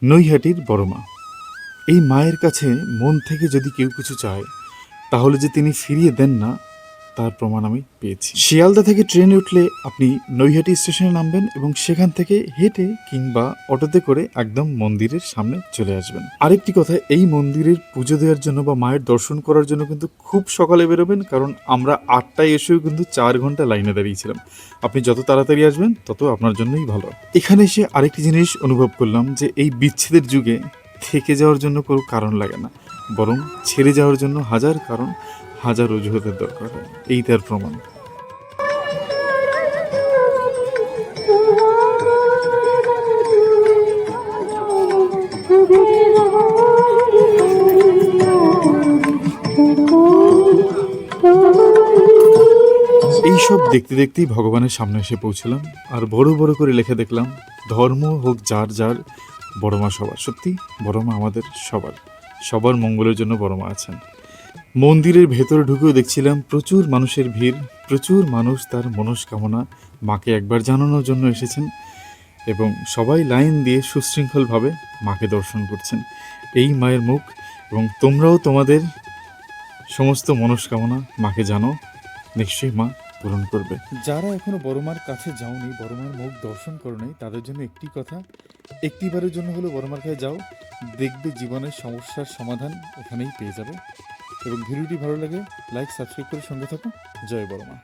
নৈহাটির বড় মা। এই মায়ের কাছে মন থেকে যদি কেউ কিছু চায় তাহলে যে তিনি ফিরিয়ে দেন না তার প্রমাণ আমি পেয়েছি। শিয়ালদা থেকে ট্রেনে উঠলে আপনি নৈহাটি স্টেশনে নামবেন এবং সেখান থেকে হেঁটে কিংবা অটোতে করে একদম মন্দিরের সামনে চলে আসবেন। আরেকটি কথা, এই মন্দিরের পুজো দেওয়ার জন্য বা মায়ের দর্শন করার জন্য কিন্তু খুব সকালে বেরোবেন, কারণ আমরা 8টায় এসেও কিন্তু 4 ঘন্টা লাইনে দাঁড়িয়েছিলাম। আপনি যত তাড়াতাড়ি আসবেন তত আপনার জন্যই ভালো। এখানে এসে আরেকটি জিনিস অনুভব করলাম যে এই বিচ্ছেদের যুগে থেকে যাওয়ার জন্য কোনো কারণ লাগে না, বরং ছেড়ে যাওয়ার জন্য হাজার কারণ, হাজার অজুহাতের দরকার হয়। এই তার প্রমাণ। এইসব দেখতে দেখতেই ভগবানের সামনে এসে পৌঁছলাম, আর বড় বড় করে লেখা দেখলাম, ধর্ম হোক যার যার, বড় মা সবার। সত্যি বড় মা আমাদের সবার, সবার মঙ্গলের জন্য বড় মা আছেন। মন্দিরের ভেতরে ঢুকেও দেখছিলাম প্রচুর মানুষের ভিড়, প্রচুর মানুষ তার মনস্কামনা মাকে একবার জানানোর জন্য এসেছেন এবং সবাই লাইন দিয়ে সুশৃঙ্খলভাবে মাকে দর্শন করছেন। এই মায়ের মুখ, এবং তোমরাও তোমাদের সমস্ত মনস্কামনা মাকে জানো, নিশ্চয়ই মা পূরণ করবে। যারা এখনো বড় মার কাছে যাওনি, বড় মার মুখ দর্শন করো নাই, তাদের জন্য একটি কথা, একটিবারের জন্য হলো বড় মার কাছে যাও, দেখবে জীবনের সমস্যার সমাধান এখানেই পেয়ে যাবে। এবং ভিডিওটি ভালো লাগে লাইক সাবস্ক্রাইব করে সঙ্গে থাকো। জয় বড় মা।